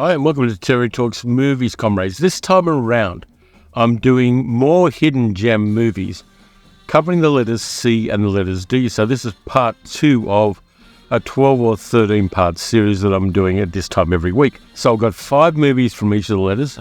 Hi, and welcome to Terry Talks Movies, comrades. This time around, I'm doing more hidden gem movies, covering the letters C and the letters D. So this is part 2 of a 12 or 13 part series that I'm doing at this time every week. So I've got 5 movies from each of the letters,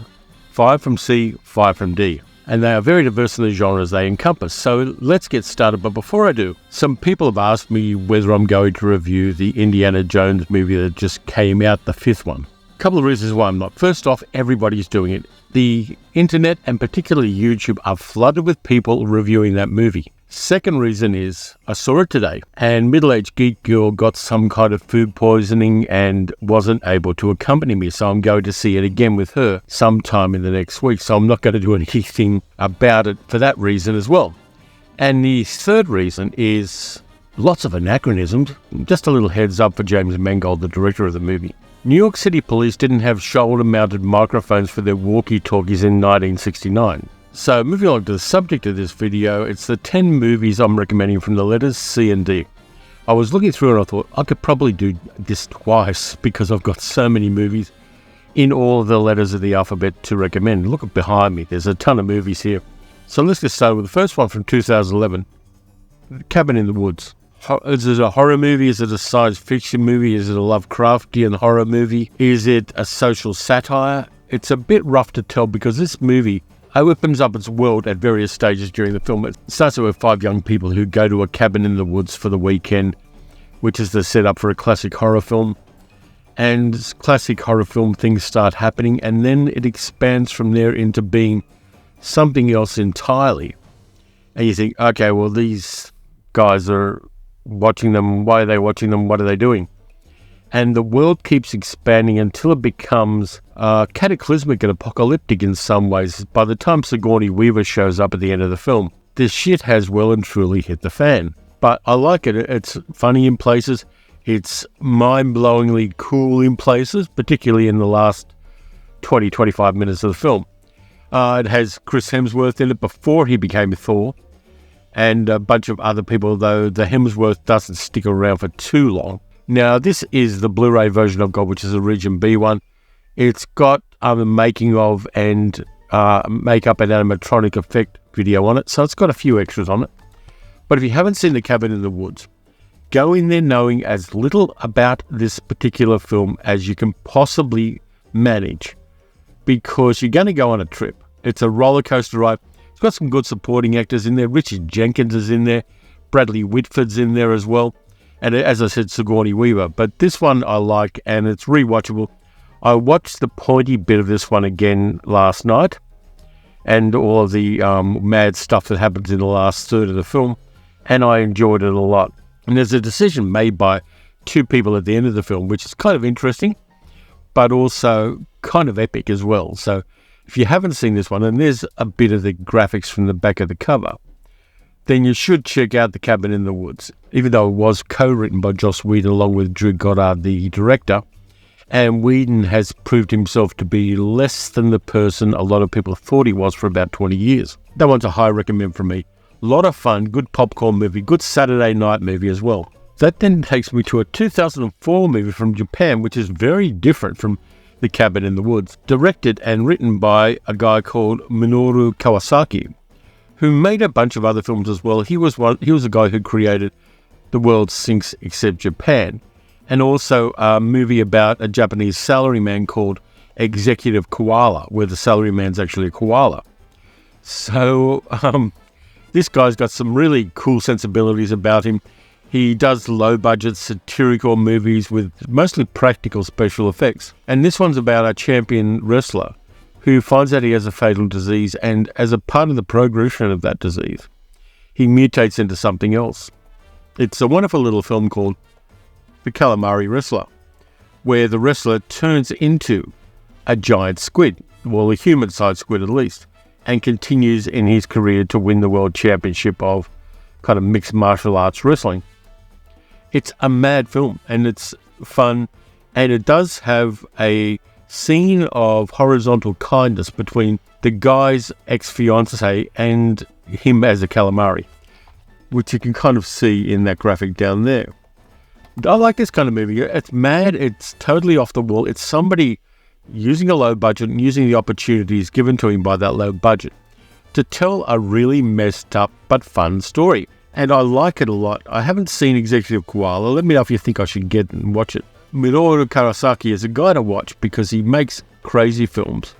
5 from C, 5 from D. And they are very diverse in the genres they encompass. So let's get started. But before I do, some people have asked me whether I'm going to review the Indiana Jones movie that just came out, the 5th one. A couple of reasons why I'm not. First off, everybody's doing it. The internet and particularly YouTube are flooded with people reviewing that movie. Second reason is I saw it today and middle-aged geek girl got some kind of food poisoning and wasn't able to accompany me. So I'm going to see it again with her sometime in the next week. So I'm not going to do anything about it for that reason as well. And the third reason is lots of anachronisms. Just a little heads up for James Mangold, the director of the movie. New York City police didn't have shoulder-mounted microphones for their walkie-talkies in 1969. So moving on to the subject of this video, it's the 10 movies I'm recommending from the letters C and D. I was looking through and I thought I could probably do this twice because I've got so many movies in all of the letters of the alphabet to recommend. Look behind me, there's a ton of movies here. So let's get started with the first one from 2011, Cabin in the Woods. Is it a horror movie? Is it a science fiction movie? Is it a Lovecraftian horror movie? Is it a social satire? It's a bit rough to tell because this movie opens up its world at various stages during the film. It starts with 5 young people who go to a cabin in the woods for the weekend, which is the setup for a classic horror film. And classic horror film things start happening, and then it expands from there into being something else entirely. And you think, okay, well, these guys are watching them. Why are they watching them? What are they doing? And the world keeps expanding until it becomes cataclysmic and apocalyptic in some ways. By the time Sigourney Weaver shows up at the end of the film, this shit has well and truly hit the fan. But I like it. It's funny in places. It's mind-blowingly cool in places, particularly in the last 20-25 minutes of the film. It has Chris Hemsworth in it before he became Thor, and a bunch of other people, though the Hemsworth doesn't stick around for too long. Now, this is the Blu-ray version I've got, which is a Region B one. It's got a making of and makeup and animatronic effect video on it, so it's got a few extras on it. But if you haven't seen The Cabin in the Woods, go in there knowing as little about this particular film as you can possibly manage, because you're going to go on a trip. It's a roller coaster ride. It's got some good supporting actors in there. Richard Jenkins is in there. Bradley Whitford's in there as well. And as I said, Sigourney Weaver. But this one I like, and it's rewatchable. I watched the pointy bit of this one again last night, and all of the mad stuff that happens in the last third of the film, and I enjoyed it a lot. And there's a decision made by 2 people at the end of the film, which is kind of interesting, but also kind of epic as well. So if you haven't seen this one, and there's a bit of the graphics from the back of the cover, then you should check out The Cabin in the Woods, even though it was co-written by Joss Whedon along with Drew Goddard, the director. And Whedon has proved himself to be less than the person a lot of people thought he was for about 20 years. That one's a high recommend from me. A lot of fun, good popcorn movie, good Saturday night movie as well. That then takes me to a 2004 movie from Japan, which is very different from The Cabin in the Woods, directed and written by a guy called Minoru Kawasaki, who made a bunch of other films as well. He was a guy who created The World Sinks Except Japan, and also a movie about a Japanese salaryman called Executive Koala, where the salaryman's actually a koala. So this guy's got some really cool sensibilities about him. He does low-budget satirical movies with mostly practical special effects. And this one's about a champion wrestler who finds out he has a fatal disease, and as a part of the progression of that disease, he mutates into something else. It's a wonderful little film called The Calamari Wrestler, where the wrestler turns into a giant squid, well, a human-sized squid at least, and continues in his career to win the world championship of kind of mixed martial arts wrestling. It's a mad film, and it's fun, and it does have a scene of horizontal kindness between the guy's ex-fiancée and him as a calamari, which you can kind of see in that graphic down there. I like this kind of movie. It's mad, it's totally off the wall. It's somebody using a low budget and using the opportunities given to him by that low budget to tell a really messed up but fun story. And I like it a lot. I haven't seen Executive Koala. Let me know if you think I should get and watch it. Minoru Karasaki is a guy to watch because he makes crazy films.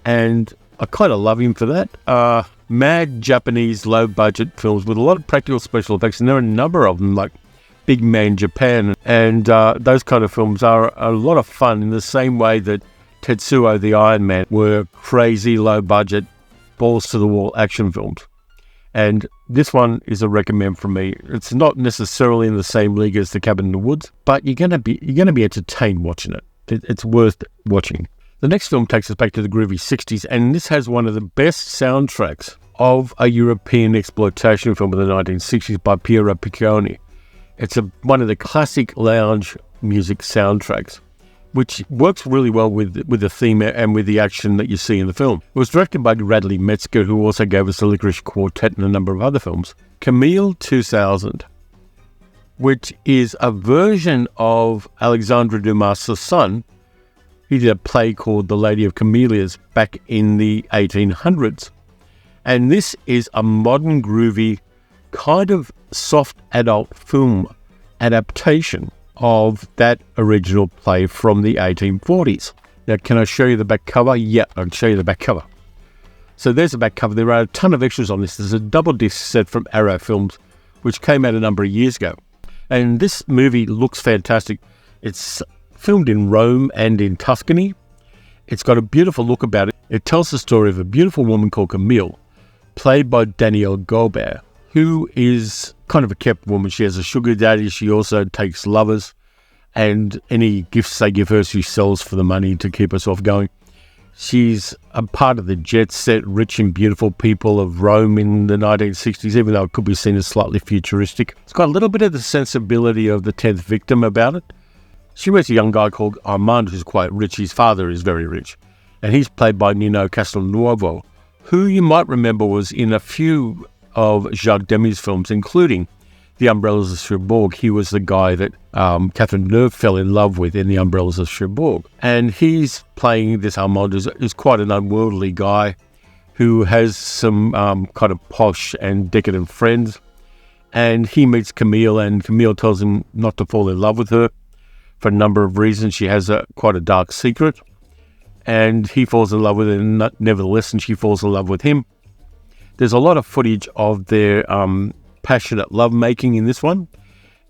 And I kind of love him for that. Mad Japanese low-budget films with a lot of practical special effects. And there are a number of them, like Big Man Japan. And those kind of films are a lot of fun in the same way that Tetsuo the Iron Man were crazy, low-budget, balls-to-the-wall action films. And this one is a recommend from me. It's not necessarily in the same league as The Cabin in the Woods, but you're gonna be entertained watching it. It's worth watching. The next film takes us back to the groovy 60s, and this has one of the best soundtracks of a European exploitation film of the 1960s by Piero Piccone. It's one of the classic lounge music soundtracks, which works really well with the theme and with the action that you see in the film. It was directed by Radley Metzger, who also gave us the Licorice Quartet and a number of other films. Camille 2000, which is a version of Alexandre Dumas' son. He did a play called The Lady of Camellias back in the 1800s. And this is a modern, groovy, kind of soft adult film adaptation of that original play from the 1840s. Now, can I show you the back cover? Yeah, I can show you the back cover. So there's the back cover. There are a ton of extras on this. There's a double disc set from Arrow Films, which came out a number of years ago. And this movie looks fantastic. It's filmed in Rome and in Tuscany. It's got a beautiful look about it. It tells the story of a beautiful woman called Camille, played by Danielle Gaubert, who is kind of a kept woman. She has a sugar daddy. She also takes lovers, and any gifts they give her, she sells for the money to keep herself going. She's a part of the jet set, rich and beautiful people of Rome in the 1960s, even though it could be seen as slightly futuristic. It's got a little bit of the sensibility of The 10th Victim about it. She meets a young guy called Armand, who's quite rich. His father is very rich, and he's played by Nino Castelnuovo, who you might remember was in a few of Jacques Demy's films, including The Umbrellas of Cherbourg. He was the guy that Catherine Deneuve fell in love with in The Umbrellas of Cherbourg. And he's playing this Armand, who's quite an unworldly guy who has some kind of posh and decadent friends. And he meets Camille, and Camille tells him not to fall in love with her for a number of reasons. She has quite a dark secret. And he falls in love with her, nevertheless, and she falls in love with him. There's a lot of footage of their passionate lovemaking in this one.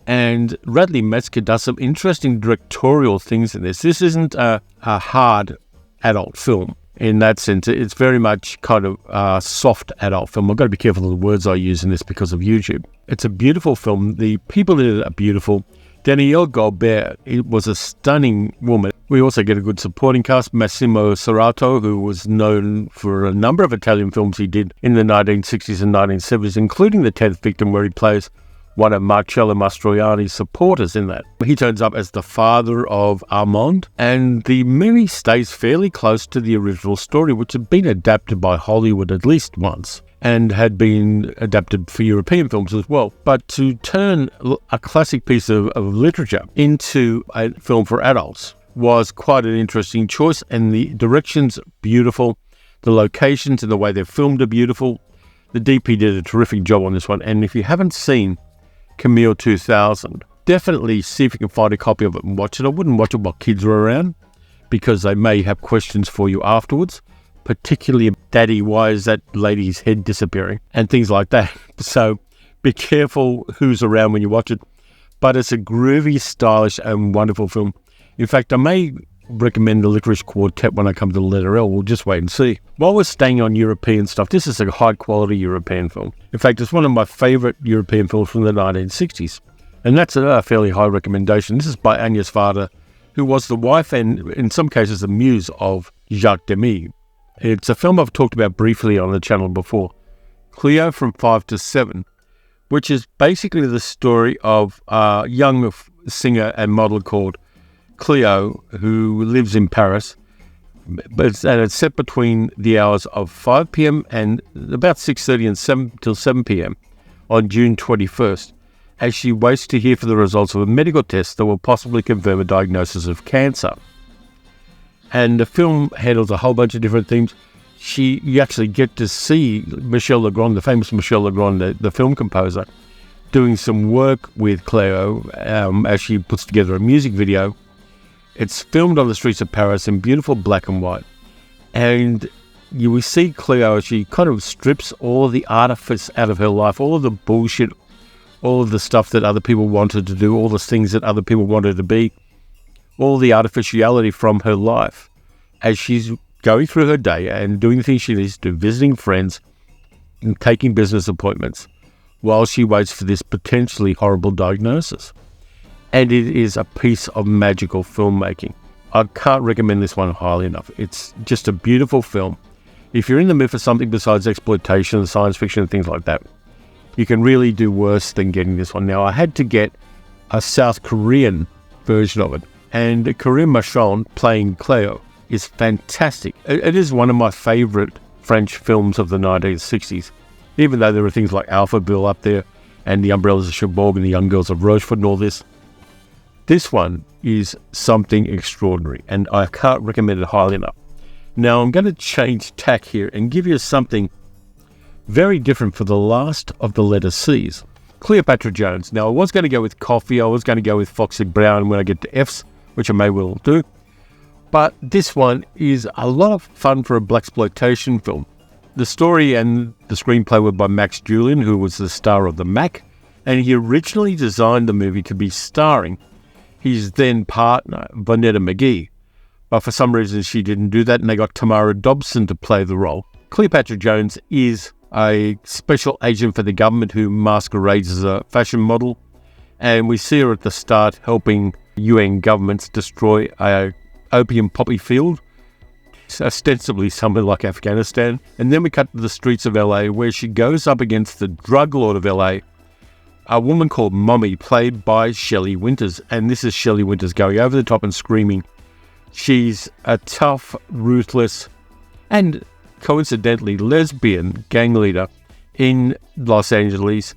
And Radley Metzger does some interesting directorial things in this. This isn't a hard adult film in that sense. It's very much kind of a soft adult film. I've got to be careful of the words I use in this because of YouTube. It's a beautiful film. The people in it are beautiful. Danielle Gaubert, it was a stunning woman. We also get a good supporting cast. Massimo Serrato, who was known for a number of Italian films he did in the 1960s and 1970s, including The 10th Victim, where he plays one of Marcello Mastroianni's supporters in that. He turns up as the father of Armand, and the movie stays fairly close to the original story, which had been adapted by Hollywood at least once, and had been adapted for European films as well. But to turn a classic piece of literature into a film for adults was quite an interesting choice, and the direction's beautiful. The locations and the way they're filmed are beautiful. The DP did a terrific job on this one, and if you haven't seen Camille 2000, definitely see if you can find a copy of it and watch it. I wouldn't watch it while kids are around, because they may have questions for you afterwards, particularly, Daddy, why is that lady's head disappearing? And things like that. So be careful who's around when you watch it. But it's a groovy, stylish, and wonderful film. In fact, I may recommend the Licorice Quartet when I come to the letter L. We'll just wait and see. While we're staying on European stuff, this is a high-quality European film. In fact, it's one of my favourite European films from the 1960s. And that's a fairly high recommendation. This is by Agnes Varda, who was the wife and, in some cases, the muse of Jacques Demy. It's a film I've talked about briefly on the channel before, Cleo From 5 to 7, which is basically the story of a young singer and model called Cleo, who lives in Paris, but it's set between the hours of 5 p.m. and about 6:30 and 7 till 7 p.m. on June 21st, as she waits to hear for the results of a medical test that will possibly confirm a diagnosis of cancer. And the film handles a whole bunch of different themes. You actually get to see Michel Legrand, the famous Michel Legrand, the film composer, doing some work with Cleo as she puts together a music video. It's filmed on the streets of Paris in beautiful black and white. And you will see Cleo, she kind of strips all the artifice out of her life, all of the bullshit, all of the stuff that other people wanted to do, all the things that other people wanted to be, all the artificiality from her life as she's going through her day and doing the things she needs to do, visiting friends and taking business appointments while she waits for this potentially horrible diagnosis. And it is a piece of magical filmmaking. I can't recommend this one highly enough. It's just a beautiful film. If you're in the mood for something besides exploitation, science fiction and things like that, you can really do worse than getting this one. Now, I had to get a South Korean version of it, and Corinne Machon playing Cleo is fantastic. It is one of my favourite French films of the 1960s, even though there are things like Alphaville up there and The Umbrellas of Cherbourg and The Young Girls of Rochefort and all this. This one is something extraordinary, and I can't recommend it highly enough. Now, I'm going to change tack here and give you something very different for the last of the letter C's. Cleopatra Jones. Now, I was going to go with Coffee, I was going to go with Foxy Brown when I get to F's, which I may well do. But this one is a lot of fun for a blaxploitation film. The story and the screenplay were by Max Julien, who was the star of The Mac, and he originally designed the movie to be starring his then partner, Vonetta McGee. But for some reason she didn't do that, and they got Tamara Dobson to play the role. Cleopatra Jones is a special agent for the government who masquerades as a fashion model, and we see her at the start helping UN governments destroy a opium poppy field, ostensibly somewhere like Afghanistan. And then we cut to the streets of LA, where she goes up against the drug lord of LA, a woman called Mommy, played by Shelley Winters. And this is Shelley Winters going over the top and screaming. She's a tough, ruthless, and coincidentally lesbian gang leader in Los Angeles,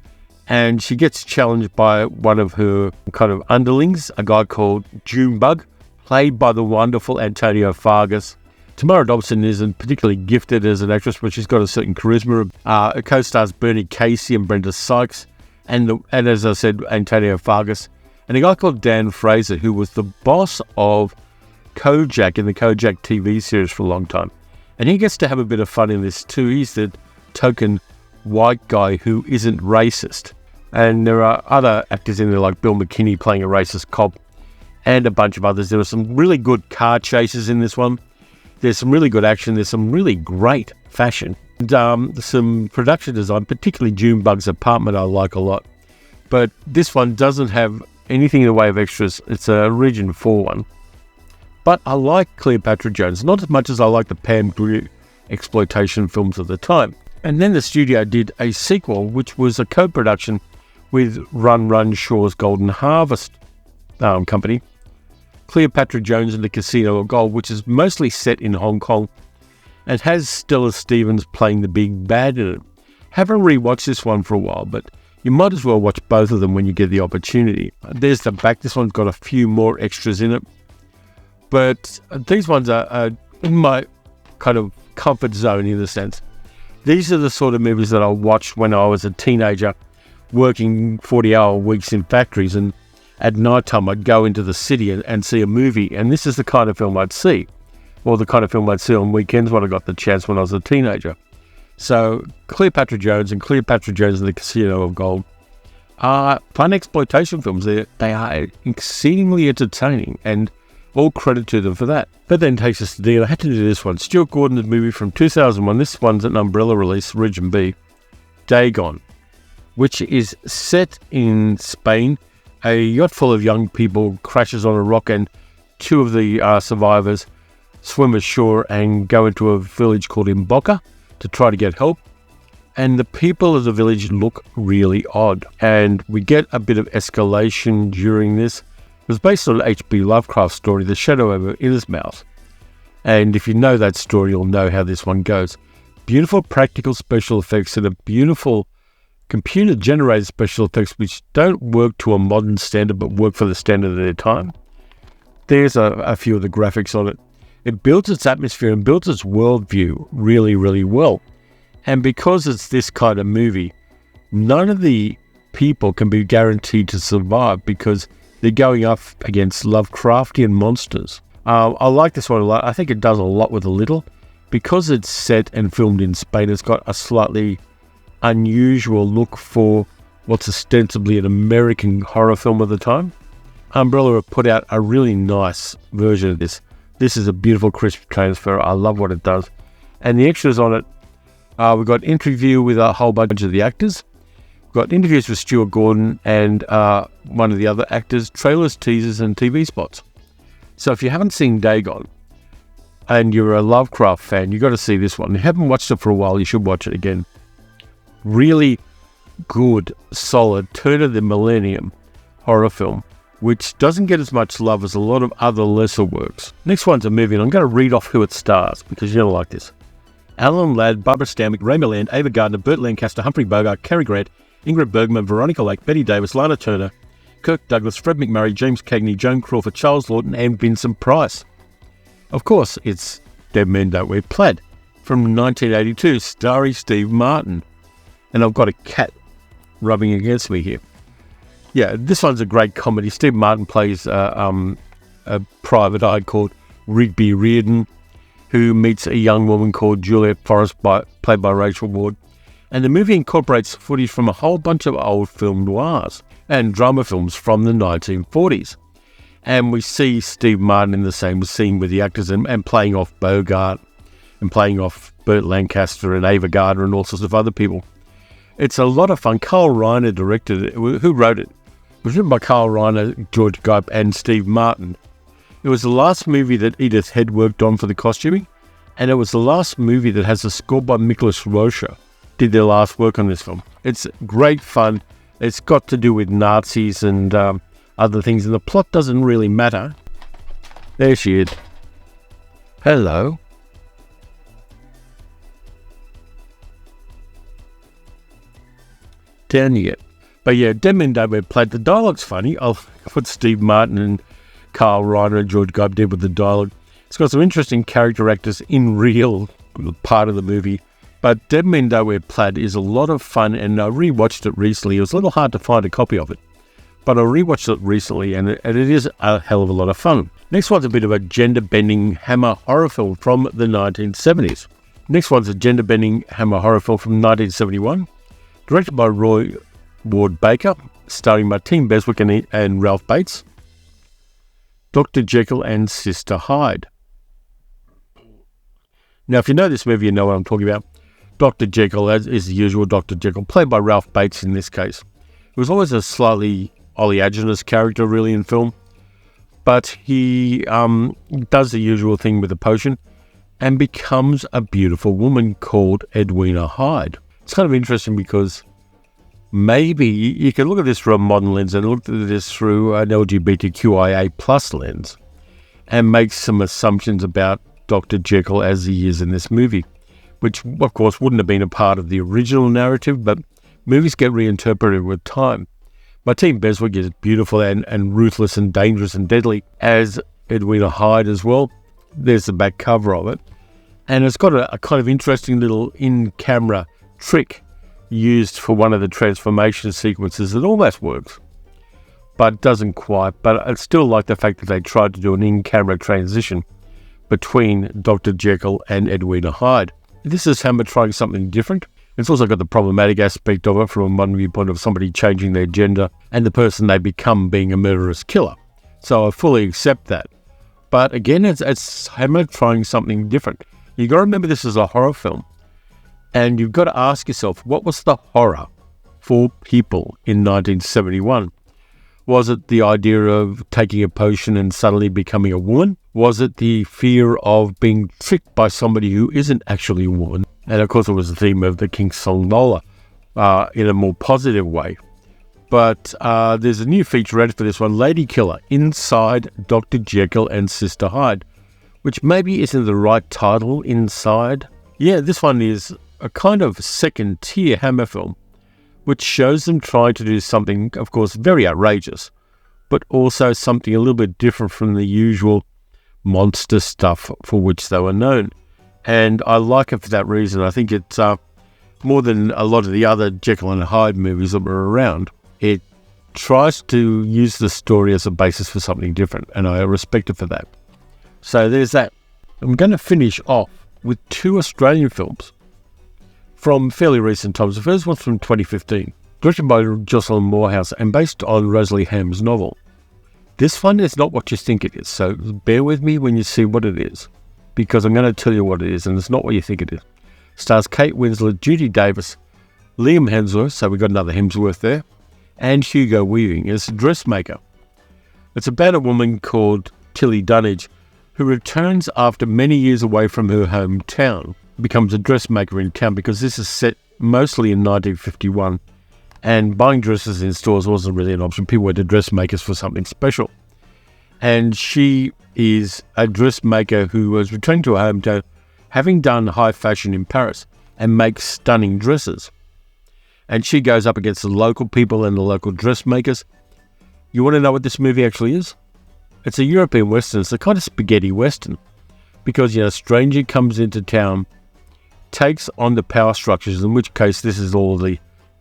and she gets challenged by one of her kind of underlings, a guy called Junebug, played by the wonderful Antonio Fargas. Tamara Dobson isn't particularly gifted as an actress, but she's got a certain charisma. It co-stars Bernie Casey and Brenda Sykes, and as I said, Antonio Fargas, and a guy called Dan Fraser, who was the boss of Kojak in the Kojak TV series for a long time. And he gets to have a bit of fun in this too. He's the token white guy who isn't racist. And there are other actors in there like Bill McKinney playing a racist cop and a bunch of others. There are some really good car chases in this one. There's some really good action. There's some really great fashion. And some production design, particularly Junebug's apartment, I like a lot. But this one doesn't have anything in the way of extras. It's a Region 4 one. But I like Cleopatra Jones, not as much as I like the Pam Grier exploitation films of the time. And then the studio did a sequel, which was a co-production with Run Run Shaw's Golden Harvest company, Cleopatra Jones and the Casino of Gold, which is mostly set in Hong Kong and has Stella Stevens playing the big bad in it. Haven't rewatched this one for a while, but you might as well watch both of them when you get the opportunity. There's the back. This one's got a few more extras in it. But these ones are in my kind of comfort zone in a sense. These are the sort of movies that I watched when I was a teenager, working 40-hour weeks in factories, and at night time I'd go into the city and see a movie, and this is the kind of film I'd see, or the kind of film I'd see on weekends when I got the chance when I was a teenager. So Cleopatra Jones and Cleopatra Jones and the Casino of Gold are fun exploitation films. They are exceedingly entertaining, and all credit to them for that. That then takes us to the, I had to do this one, Stuart Gordon's movie from 2001. This one's an umbrella release, Region B, Dagon, which is set in Spain. A yacht full of young people crashes on a rock, and two of the survivors swim ashore and go into a village called Imboca to try to get help. And the people of the village look really odd, and we get a bit of escalation during this. It was based on an H.P. Lovecraft story, The Shadow over Innsmouth. And if you know that story, you'll know how this one goes. Beautiful practical special effects and a beautiful computer-generated special effects which don't work to a modern standard but work for the standard of their time. There's a few of the graphics on it. It builds its atmosphere and builds its worldview really, really well. And because it's this kind of movie, none of the people can be guaranteed to survive because they're going up against Lovecraftian monsters. I like this one a lot. I think it does a lot with a little. Because it's set and filmed in Spain, it's got a slightly unusual look for what's ostensibly an American horror film of the time. Umbrella have put out a really nice version of this. This is a beautiful crisp transfer. I love what it does. And the extras on it, we've got an interview with a whole bunch of the actors. We've got interviews with Stuart Gordon and one of the other actors, trailers, teasers, and TV spots. So if you haven't seen Dagon and you're a Lovecraft fan, you've got to see this one. If you haven't watched it for a while, you should watch it again. Really good, solid, turn of the millennium horror film, which doesn't get as much love as a lot of other lesser works. Next one's a movie, and I'm going to read off who it stars, because you're going to like this. Alan Ladd, Barbara Stanwyck, Ray Milland, Ava Gardner, Burt Lancaster, Humphrey Bogart, Cary Grant, Ingrid Bergman, Veronica Lake, Betty Davis, Lana Turner, Kirk Douglas, Fred McMurray, James Cagney, Joan Crawford, Charles Lawton, and Vincent Price. Of course, it's Dead Men Don't Wear Plaid from 1982, starring Steve Martin. And I've got a cat rubbing against me here. Yeah, this one's a great comedy. Steve Martin plays a private eye called Rigby Reardon, who meets a young woman called Juliet Forrest, played by Rachel Ward. And the movie incorporates footage from a whole bunch of old film noirs and drama films from the 1940s. And we see Steve Martin in the same scene with the actors and playing off Bogart and playing off Burt Lancaster and Ava Gardner and all sorts of other people. It's a lot of fun. Carl Reiner directed it. Who wrote it? It was written by Carl Reiner, George Guipe, and Steve Martin. It was the last movie that Edith Head worked on for the costuming, and it was the last movie that has a score by Miklos Rocha. Did their last work on this film. It's great fun. It's got to do with Nazis and other things, and the plot doesn't really matter. There she is. Hello. Down you get. But yeah, Dead Men Don't Wear Plaid. The dialogue's funny. What Steve Martin and Carl Reiner and George Guipe did with the dialogue. It's got some interesting character actors in real part of the movie. But Dead Men Don't Wear Plaid is a lot of fun, and I rewatched it recently. It was a little hard to find a copy of it, but I rewatched it recently, and it is a hell of a lot of fun. Next one's a bit of a gender-bending hammer horror film from the 1970s. Next one's a gender-bending hammer horror film from 1971, directed by Roy Ward Baker, starring Martine Beswick and Ralph Bates, Dr. Jekyll and Sister Hyde. Now, if you know this movie, you know what I'm talking about. Dr. Jekyll, as is the usual Dr. Jekyll, played by Ralph Bates in this case. He was always a slightly oleaginous character, really, in film. But he does the usual thing with a potion and becomes a beautiful woman called Edwina Hyde. It's kind of interesting because maybe you can look at this through a modern lens and look at this through an LGBTQIA plus lens and make some assumptions about Dr. Jekyll as he is in this movie, which, of course, wouldn't have been a part of the original narrative, but movies get reinterpreted with time. Martine Beswick is beautiful and ruthless and dangerous and deadly as Edwina Hyde as well. There's the back cover of it. And it's got a kind of interesting little in-camera trick used for one of the transformation sequences that almost works, but doesn't quite. But I still like the fact that they tried to do an in-camera transition between Dr. Jekyll and Edwina Hyde. This is Hammer trying something different. It's also got the problematic aspect of it from a modern viewpoint of somebody changing their gender and the person they become being a murderous killer. So I fully accept that. But again, it's Hammer trying something different. You've got to remember this is a horror film. And you've got to ask yourself, what was the horror for people in 1971? Was it the idea of taking a potion and suddenly becoming a woman? Was it the fear of being tricked by somebody who isn't actually a woman? And of course, it was the theme of the King Song Lola in a more positive way. But there's a new featurette for this one, Lady Killer, Inside Dr. Jekyll and Sister Hyde, which maybe isn't the right title, Inside. Yeah, this one is a kind of second-tier Hammer film, which shows them trying to do something, of course, very outrageous, but also something a little bit different from the usual monster stuff for which they were known. And I like it for that reason. I think it's more than a lot of the other Jekyll and Hyde movies that were around. It tries to use the story as a basis for something different, and I respect it for that. So there's that. I'm going to finish off with 2 Australian films from fairly recent times. The first one's from 2015, directed by Jocelyn Moorhouse and based on Rosalie Ham's novel. This one is not what you think it is, so bear with me when you see what it is, because I'm going to tell you what it is, and it's not what you think it is. Stars Kate Winslet, Judy Davis, Liam Hemsworth, so we've got another Hemsworth there, and Hugo Weaving as Dressmaker. It's about a woman called Tilly Dunnage who returns after many years away from her hometown, becomes a dressmaker in town because this is set mostly in 1951, and buying dresses in stores wasn't really an option. People went to dressmakers for something special. And she is a dressmaker who was returning to her hometown, having done high fashion in Paris, and makes stunning dresses. And she goes up against the local people and the local dressmakers. You want to know what this movie actually is? It's a European Western. It's a kind of spaghetti Western. Because, a stranger comes into town, takes on the power structures, in which case this is all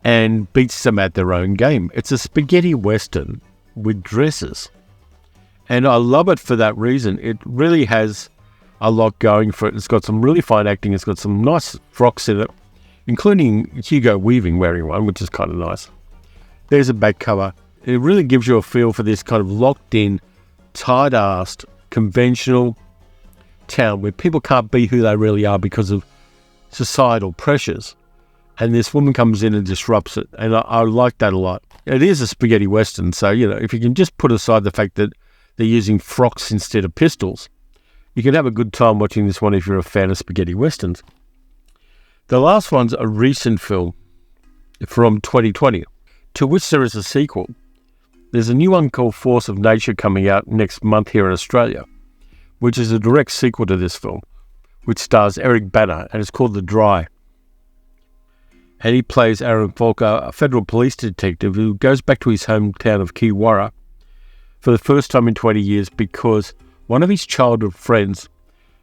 and beats them at their own game. It's a spaghetti Western with dresses. And I love it for that reason. It really has a lot going for it. It's got some really fine acting. It's got some nice frocks in it, including Hugo Weaving wearing one, which is kind of nice. There's a back cover. It really gives you a feel for this kind of locked-in, tight-assed, conventional town where people can't be who they really are because of societal pressures. And this woman comes in and disrupts it. And I like that a lot. It is a spaghetti Western, so, if you can just put aside the fact that they're using frocks instead of pistols, you can have a good time watching this one if you're a fan of spaghetti Westerns. The last one's a recent film from 2020, to which there is a sequel. There's a new one called Force of Nature coming out next month here in Australia, which is a direct sequel to this film, which stars Eric Bana, and it's called The Dry. And he plays Aaron Falk, a federal police detective who goes back to his hometown of Kiwara for the first time in 20 years because one of his childhood friends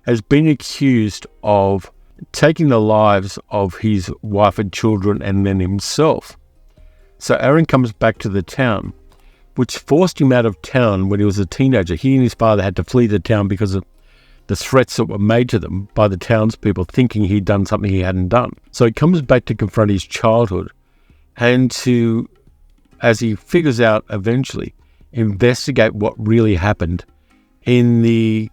has been accused of taking the lives of his wife and children and then himself. So Aaron comes back to the town, which forced him out of town when he was a teenager. He and his father had to flee the town because of the threats that were made to them by the townspeople, thinking he'd done something he hadn't done. So he comes back to confront his childhood and to, as he figures out eventually, investigate what really happened in the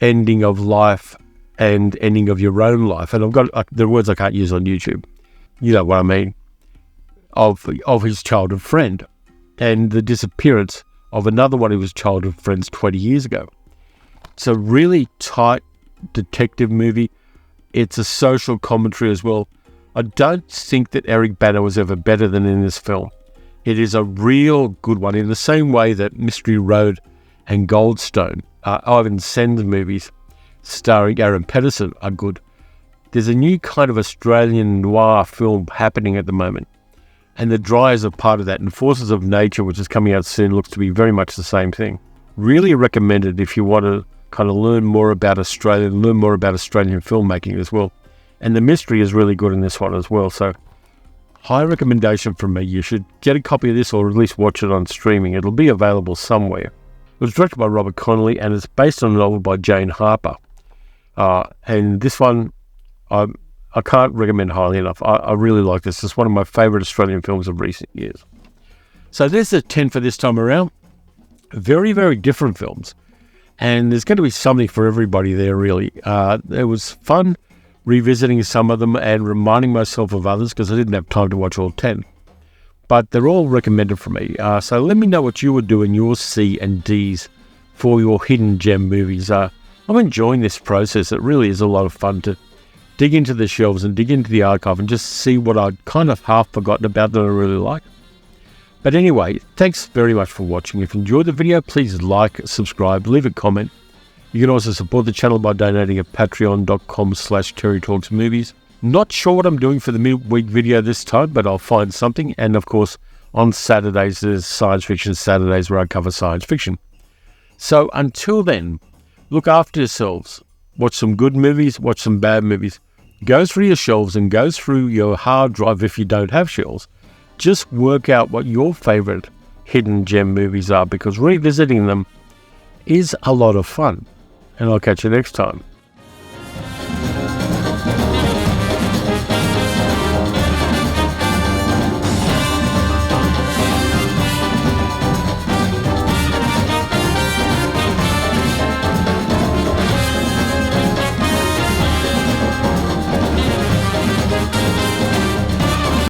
ending of life and ending of your own life. And I've got the words I can't use on YouTube. You know what I mean? Of his childhood friend and the disappearance of another one of his childhood friends 20 years ago. It's a really tight detective movie. It's a social commentary as well. I don't think that Eric Bana was ever better than in this film. It is a real good one in the same way that Mystery Road and Goldstone, Ivan Sen's movies starring Aaron Pedersen, are good. There's a new kind of Australian noir film happening at the moment, and The Dry is a part of that, and Forces of Nature, which is coming out soon, looks to be very much the same thing. Really recommended if you want to kind of learn more about Australia, learn more about Australian filmmaking as well. And the mystery is really good in this one as well, so high recommendation from me. You should get a copy of this or at least watch it on streaming. It'll be available somewhere. It was directed by Robert Connolly and it's based on a novel by Jane Harper. And this one, I can't recommend highly enough. I really like this. It's one of my favourite Australian films of recent years. So there's the 10 for this time around. Very, very different films. And there's going to be something for everybody there, really. It was fun revisiting some of them and reminding myself of others because I didn't have time to watch all 10. But they're all recommended for me. So let me know what you would do in your C and Ds for your hidden gem movies. I'm enjoying this process. It really is a lot of fun to dig into the shelves and dig into the archive and just see what I'd kind of half forgotten about that I really like. But anyway, thanks very much for watching. If you enjoyed the video, please like, subscribe, leave a comment. You can also support the channel by donating at patreon.com/TerryTalksMovies. Not sure what I'm doing for the midweek video this time, but I'll find something. And of course, on Saturdays, there's Science Fiction Saturdays where I cover science fiction. So until then, Look after yourselves. Watch some good movies, watch some bad movies. Go through your shelves and go through your hard drive if you don't have shelves. Just work out what your favorite hidden gem movies are, because revisiting them is a lot of fun. And I'll catch you next time.